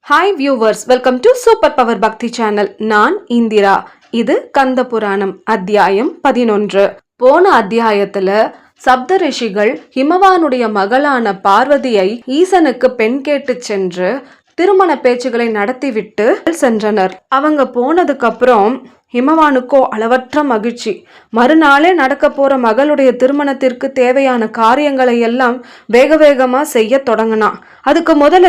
Hi viewers, welcome to super power பக்தி channel. நான் இந்திரா. இது கந்த புராணம் அத்தியாயம் 11. போன அத்தியாயத்துல சப்த ரிஷிகள் ஹிமவானுடைய மகளான பார்வதியை ஈசனுக்கு பெண் கேட்டு சென்று திருமண பேச்சுகளை நடத்திவிட்டு சென்றனர். அவங்க போனதுக்கு அப்புறம் ஹிமவானுக்கோ அளவற்ற மகிழ்ச்சி. மறுநாளே நடக்க போற மகளுடைய திருமணத்திற்கு தேவையான காரியங்களை எல்லாம் வேக வேகமா செய்ய தொடங்கினான். அதுக்கு முதல்ல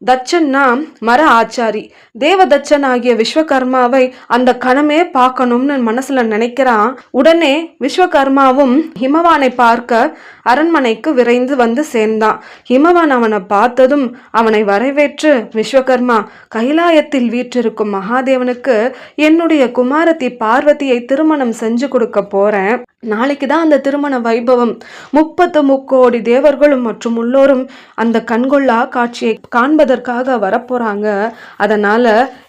தட்சன்னா மர ஆச்சாரி. தேவதச்சன் ஆகிய விஸ்வகர்மாவை அந்த கணமே பார்க்கணும்னு மனசுல நினைக்கிறான். உடனே விஸ்வகர்மாவும் ஹிமவானை பார்க்க அரண்மனைக்கு விரைந்து வந்து சேர்ந்தான். ஹிமவான் அவனை பார்த்ததும் அவனை வரவேற்று, விஸ்வகர்மா, கைலாயத்தில் வீற்றிருக்கும் மகாதேவனுக்கு என்னுடைய குமாரத்தி பார்வதியை திருமணம் செஞ்சு கொடுக்க போறேன். நாளைக்கு தான் அந்த திருமண வைபவம். 30 முக்கோடி தேவர்களும் மற்றும் உள்ளோரும் அந்த கண்கொள்ளா காட்சியை காண்பதற்காக வரப்போறாங்க. அதனால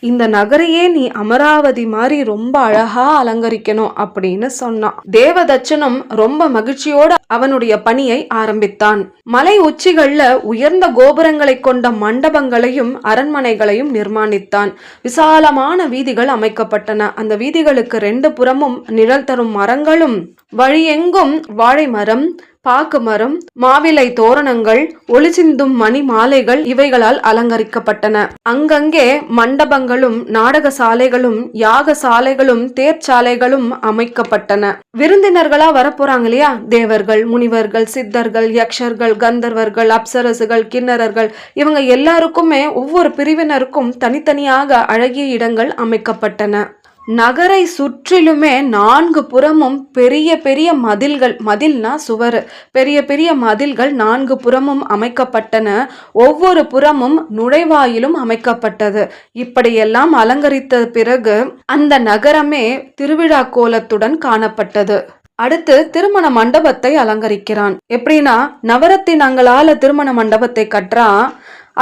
இந்த நகரையே நீ அமராவதி மாதிரி ரொம்ப அழகா அலங்கரிக்கணும் அப்படின்னு சொன்னான். தேவதச்சனும் ரொம்ப மகிழ்ச்சியோட அவனுடைய பணியை ஆரம்பித்தான். மலை உச்சிகள்ல உயர்ந்த கோபுரங்களை கொண்ட மண்டபங்களையும் அரண்மனைகளையும் நிர்மாணித்தான். விசாலமான வீதிகள் அமைக்கப்பட்டன. அந்த வீதிகளுக்கு 2 புறமும் நிழல் தரும் மரங்களும், வழியெங்கும் வாழை மரம், பாக்கு மரம், மாவிலை தோரணங்கள், ஒளிசிந்தும் மணி மாலைகள் இவைகளால் அலங்கரிக்கப்பட்டன. அங்கங்கே மண்டபங்களும் நாடக சாலைகளும் யாக சாலைகளும் தேர்ச்சாலைகளும் அமைக்கப்பட்டன. விருந்தினர்களா வரப்போறாங்க இல்லையா, தேவர்கள், முனிவர்கள், சித்தர்கள், யக்ஷர்கள், கந்தர்வர்கள், அப்சரசுகள், கிண்ணறர்கள், இவங்க எல்லாருக்குமே ஒவ்வொரு பிரிவினருக்கும் தனித்தனியாக அழகிய இடங்கள் அமைக்கப்பட்டன. நகரை சுற்றிலுமே 4 புறமும் பெரிய பெரிய மதில்கள், மதில்னா சுவர், பெரிய பெரிய மதில்கள் 4 புறமும் அமைக்கப்பட்டன. ஒவ்வொரு புறமும் நுழைவாயிலும் அமைக்கப்பட்டது. இப்படியெல்லாம் அலங்கரித்த பிறகு அந்த நகரமே திருவிழா கோலத்துடன் காணப்பட்டது. அடுத்து திருமண மண்டபத்தை அலங்கரிக்கிறான். எப்படின்னா, நவரத்தினங்களால திருமண மண்டபத்தை கட்டுறான்.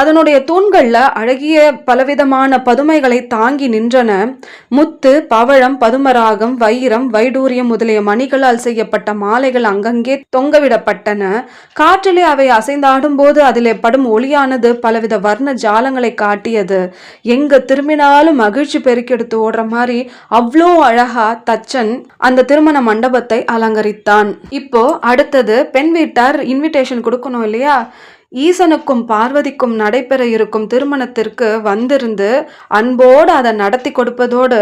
அதனுடைய தூண்கள்ல அழகிய பலவிதமான பதுமைகளை தாங்கி நின்றன. முத்து, பவழம், பதுமராகம், வைரம், வைடூரியம் முதலிய மணிகளால் செய்யப்பட்ட மாலைகள் அங்கங்கே தொங்கவிடப்பட்டன. காற்றிலே அவை அசைந்தாடும் போது அதிலே படும் ஒளியானது பலவித வர்ண ஜாலங்களை காட்டியது. எங்க திரும்பினாலும் மகிழ்ச்சி பெருக்கெடுத்து ஓடுற மாதிரி அவ்வளோ அழகா தச்சன் அந்த திருமண மண்டபத்தை அலங்கரித்தான். இப்போ அடுத்தது பெண் வீட்டார் இன்விடேஷன் கொடுக்கணும் இல்லையா. ஈசனுக்கும் பார்வதிக்கும் நடைபெற இருக்கும் திருமணத்திற்கு வந்திருந்து அன்போடு அதை நடத்தி கொடுப்பதோடு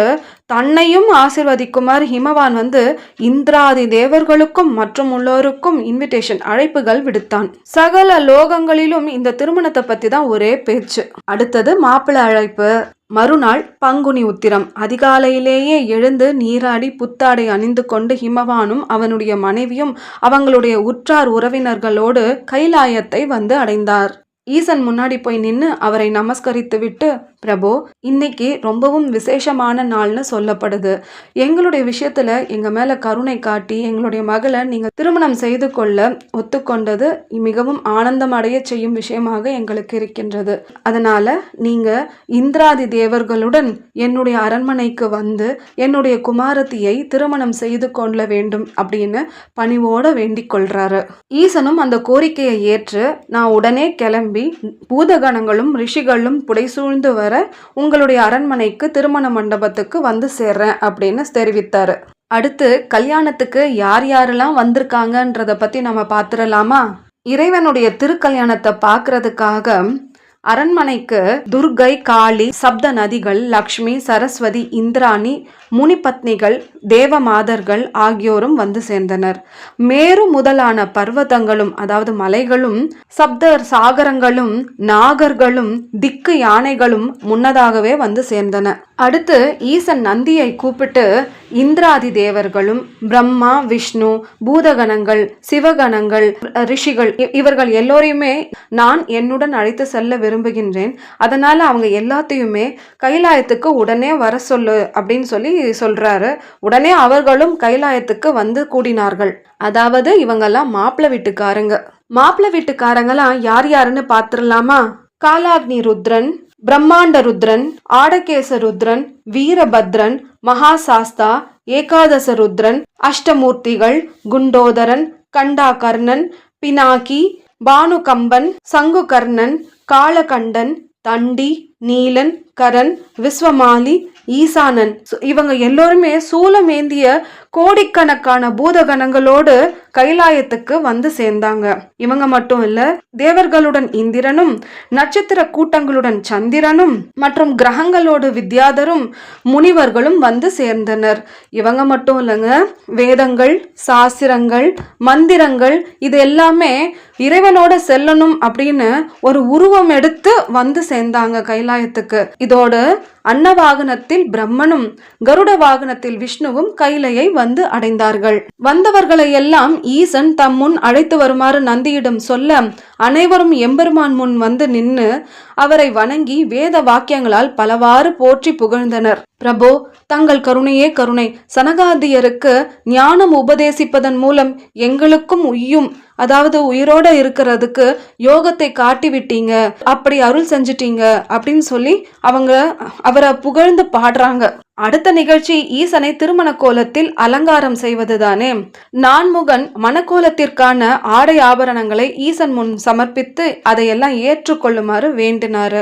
தன்னையும் ஆசீர்வதிக்குமாறு ஹிமவான் வந்து இந்திராதி தேவர்களுக்கும் மற்றும் உள்ளோருக்கும் இன்விடேஷன் அழைப்புகள் விடுத்தான். சகல லோகங்களிலும் இந்த திருமணத்தை பத்தி தான் ஒரே பேச்சு. அடுத்தது மாப்பிள்ளை அழைப்பு. மறுநாள் பங்குனி உத்திரம். அதிகாலையிலேயே எழுந்து நீராடி புத்தாடை அணிந்து கொண்டு ஹிமவானும் அவனுடைய மனைவியும் அவங்களுடைய உற்றார் உறவினர்களோடு கைலாயத்தை வந்து அடைந்தார். ஈசன் முன்னாடி போய் நின்று அவரை நமஸ்கரித்து விட்டு, பிரபு, இன்னைக்கு ரொம்பவும் விசேஷமான நாள்னு சொல்லப்படுது. எங்களுடைய விஷயத்துல எங்க மேல கருணை காட்டி எங்களுடைய மகளை நீங்க திருமணம் செய்து கொள்ள ஒத்துக்கொண்டது மிகவும் ஆனந்தம் அடைய செய்யும் விஷயமாக எங்களுக்கு இருக்கின்றது. அதனால நீங்க இந்திராதி தேவர்களுடன் என்னுடைய அரண்மனைக்கு வந்து என்னுடைய குமாரத்தியை திருமணம் செய்து கொள்ள வேண்டும் அப்படின்னு பணிவோட வேண்டிக் கொள்றாரு. ஈசனும் அந்த கோரிக்கையை ஏற்று, நான் உடனே கிளம்பி பூதகணங்களும் ரிஷிகளும் புடைசூழ்ந்து வர உங்களுடைய அரண்மனைக்கு திருமண மண்டபத்துக்கு வந்து சேர்றேன் அப்படின்னு தெரிவித்தாரு. அடுத்து கல்யாணத்துக்கு யார் யாரெல்லாம் வந்திருக்காங்கன்றத பத்தி நம்ம பார்த்துடலாமா. இறைவனுடைய திருக்கல்யாணத்தை பார்க்கறதுக்காக அரண்மனைக்கு துர்கை, காளி, சப்த நதிகள், லக்ஷ்மி, சரஸ்வதி, இந்திராணி, முனிபத்னிகள், தேவமாதர்கள் ஆகியோரும் வந்து சேர்ந்தனர். மேரு முதலான பர்வதங்களும் அதாவது மலைகளும், சப்த சாகரங்களும், நாகர்களும், திக்கு யானைகளும் முன்னதாகவே வந்து சேர்ந்தன. அடுத்து ஈசன் நந்தியை கூப்பிட்டு இந்திராதி தேவர்களும், பிரம்மா, விஷ்ணு, பூதகணங்கள், சிவகணங்கள், ரிஷிகள் இவர்கள் எல்லோரையுமே நான் என்னுடன் அழைத்து செல்ல விரும்புகின்றேன். அதனால அவங்க எல்லாத்தையுமே கைலாயத்துக்கு உடனே வர சொல்லு அப்படின்னு சொல்றாரு. உடனே அவர்களும் கைலாயத்துக்கு வந்து கூடினார்கள். அதாவது இவங்கெல்லாம் மாப்பிள்ளை வீட்டுக்காரங்க. மாப்பிள்ளை வீட்டுக்காரங்களாம் யார் யாருன்னு பார்த்துடலாமா. காலாக்னி ருத்ரன், பிரம்மாண்ட ருத்ரன், ஆடகேச ருத்ரன், வீரபத்ரன், மகாசாஸ்தா, ஏகாதச ருத்ரன், அஷ்டமூர்த்திகள், குண்டோதரன், கண்டாகர்ணன், பினாக்கி, பானுகம்பன், சங்குகர்ணன், காலகண்டன், தண்டி, நீலன், கரன், விஸ்வமாலி, ஈசானன் இவங்க எல்லோருமே சூலமேந்திய கோடிக்கணக்கான பூதகணங்களோடு கைலாயத்துக்கு வந்து சேர்ந்தாங்க. இவங்க மட்டும் இல்ல, தேவர்களுடன் இந்திரனும், நட்சத்திர கூட்டங்களுடன் சந்திரனும் மற்றும் கிரகங்களோடு வித்யாதரும் முனிவர்களும் வந்து சேர்ந்தனர். இவங்க மட்டும் இல்லைங்க, வேதங்கள், சாஸ்திரங்கள், மந்திரங்கள் இது எல்லாமே இறைவனோட செல்லணும் அப்படின்னு ஒரு உருவம் எடுத்து வந்து சேர்ந்தாங்க கைலாயத்துக்கு. இதோடு அன்ன வாகனத்தில் பிரம்மனும், கருட வாகனத்தில் விஷ்ணுவும் கைலையை வந்து அடைந்தார்கள். வந்தவர்களை எல்லாம் ஈசன் தம் முன் அழைத்து வருமாறு நந்தியிடம் சொல்ல, அனைவரும் எம்பெருமான் முன் வந்து நின்று அவரை வணங்கி வேத வாக்கியங்களால் பலவாறு போற்றி புகழ்ந்தனர். பிரபோ, தங்கள் கருணையே கருணை. சனகாதியருக்கு ஞானம் உபதேசிப்பதன் மூலம் எங்களுக்கும் அதாவது உயிரோட இருக்கிறதுக்கு யோகத்தை காட்டி விட்டீங்க, அப்படி அருள் செஞ்சிட்டீங்க அப்படின்னு சொல்லி அவரை புகழ்ந்து பாடுறாங்க. அடுத்த நிகழ்ச்சி ஈசனை திருமண கோலத்தில் அலங்காரம் செய்வதுதானே. நான்முகன் மணக்கோலத்திற்கான ஆடை ஆபரணங்களை ஈசன் முன் சமர்ப்பித்து அதையெல்லாம் ஏற்றுக்கொள்ளுமாறு வேண்டினாரு.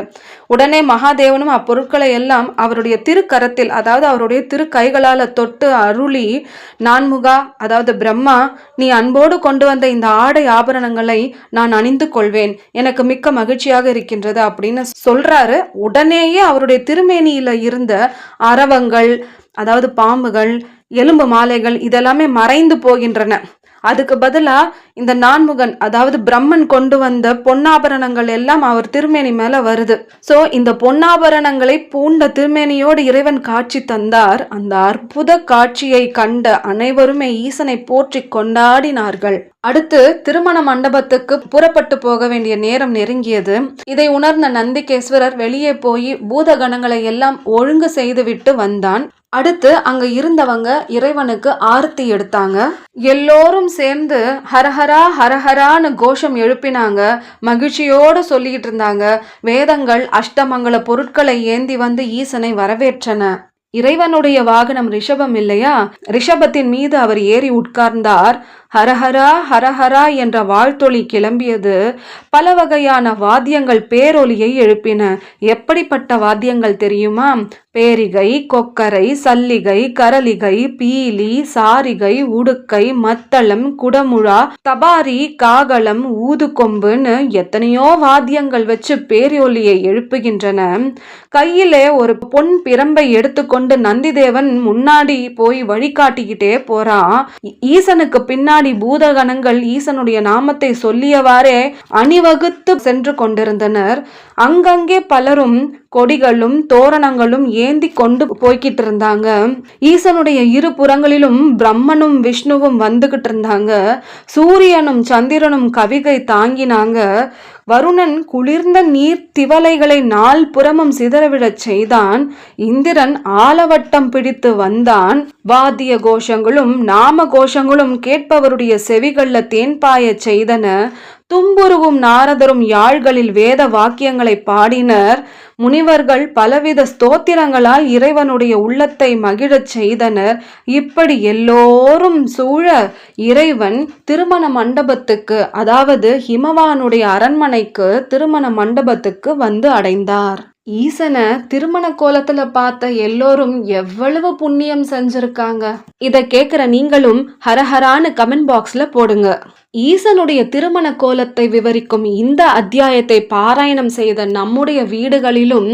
உடனே மகாதேவனும் அப்பொருட்களை எல்லாம் அவருடைய திருக்கரத்தில், அதாவது அவருடைய திரு கைகளால தொட்டு அருளி, நான்முகா அதாவது பிரம்மா, நீ அன்போடு கொண்டு வந்த இந்த ஆடை ஆபரணங்களை நான் அணிந்து கொள்வேன், எனக்கு மிக்க மகிழ்ச்சியாக இருக்கின்றது அப்படின்னு சொல்றாரு. உடனேயே அவருடைய திருமேனியில இருந்த அரவங்கள், அதாவது பாம்புகள், எலும்பு மாலைகள் இதெல்லாமே மறைந்து போகின்றன. அதுக்கு பதிலா இந்த நான்முகன் அதாவது பிரம்மன் கொண்டு வந்த பொன்னாபரணங்கள் எல்லாம் அவர் திருமேனி மேல வருது. சோ இந்த பொன்னாபரணங்களை பூண்ட திருமேனியோடு இறைவன் காட்சி தந்தார். அந்த அற்புத காட்சியை கண்ட அனைவருமே ஈசனை போற்றி கொண்டாடினார்கள். அடுத்து திருமண மண்டபத்துக்கு புறப்பட்டு போக வேண்டிய நேரம் நெருங்கியது. இதை உணர்ந்த நந்திகேஸ்வரர் வெளியே போய் பூதகணங்களை எல்லாம் ஒழுங்கு செய்துவிட்டு வந்தான். அடுத்து அங்க இருந்தவங்க இறைவனுக்கு ஆரத்தி எடுத்தாங்க. எல்லோரும் சேர்ந்து ஹரஹரா ஹரஹரான்னு கோஷம் எழுப்பினாங்க. மகிழ்ச்சியோடு சொல்லிட்டு இருந்தாங்க. வேதங்கள், அஷ்டமங்கல பொருட்களை ஏந்தி வந்து ஈசனை வரவேற்றன. இறைவனுடைய வாகனம் ரிஷபம் இல்லையா? ரிஷபத்தின் மீது அவர் ஏறி உட்கார்ந்தார். ஹரஹரா ஹரஹரா என்ற வாழ்த்தொலி கிளம்பியது. பல வகையான வாத்தியங்கள் பேரொலியை எழுப்பின. எப்படிப்பட்ட வாத்தியங்கள் தெரியுமா? பேரிகை, கொக்கரை, சல்லிகை, கரலிகை, பீலி, சாரிகை, உடுக்கை, மத்தளம், குடமுழா, தபாரி, காகளம், ஊதுகொம்புன்னு எத்தனையோ வாத்தியங்கள் வச்சு பேரொலியை எழுப்புகின்றன. கையிலே ஒரு பொன் பிரம்பை எடுத்துக்கொண்டு நந்திதேவன் முன்னாடி போய் வழிகாட்டிக்கிட்டே போறான். ஈசனுக்கு பின்னாடி பூதகணங்கள் ஈசனுடைய நாமத்தை சொல்லியவாறே அணிவகுத்து சென்று கொண்டிருந்தனர். அங்கங்கே பலரும் கொடிகளும் தோரணங்களும் ஏந்தி கொண்டு போய்கிட்டு இருந்தாங்க. ஈசனுடைய இரு புறங்களிலும் பிரம்மனும் விஷ்ணுவும் வந்துகிட்டு இருந்தாங்க. சூரியனும் சந்திரனும் கவிகை தாங்கினாங்க. வருணன் குளிர்ந்த நீர் திவலைகளை நால் புறமும் சிதறவிடச் செய்தான். இந்திரன் ஆலவட்டம் பிடித்து வந்தான். வாத்திய கோஷங்களும் நாம கோஷங்களும் கேட்பவருடைய செவிகள்ல தேன்பாய செய்தன. தும்புருவும் நாரதரும் யாழ்களில் வேத வாக்கியங்களை பாடினர். முனிவர்கள் பலவித ஸ்தோத்திரங்களால் இறைவனுடைய உள்ளத்தை மகிழச் செய்தனர். இப்படி எல்லோரும் சூழ இறைவன் திருமண மண்டபத்துக்கு, அதாவது ஹிமவானுடைய அரண்மனைக்கு திருமண மண்டபத்துக்கு வந்து அடைந்தார். ஈசனை திருமண கோலத்துல பார்த்த எல்லோரும் எவ்வளவு புண்ணியம் செஞ்சிருக்காங்க. இத கேக்குற நீங்களும் ஹரஹரான்னு கமெண்ட் பாக்ஸ்ல போடுங்க. ஈசனுடைய திருமண கோலத்தை விவரிக்கும் இந்த அத்தியாயத்தை பாராயணம் செய்த நம்முடைய வீடுகளிலும்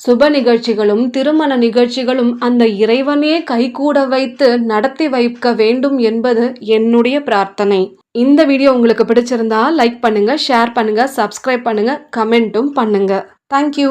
சுப நிகழ்ச்சிகளும் திருமண நிகழ்ச்சிகளும் அந்த இறைவனே கைகூட வைத்து நடத்தி வைக்க வேண்டும் என்பது என்னுடைய பிரார்த்தனை. இந்த வீடியோ உங்களுக்கு பிடிச்சிருந்தா லைக் பண்ணுங்க, ஷேர் பண்ணுங்க, சப்ஸ்கிரைப் பண்ணுங்க, கமெண்ட்டும் பண்ணுங்க. தேங்க்யூ.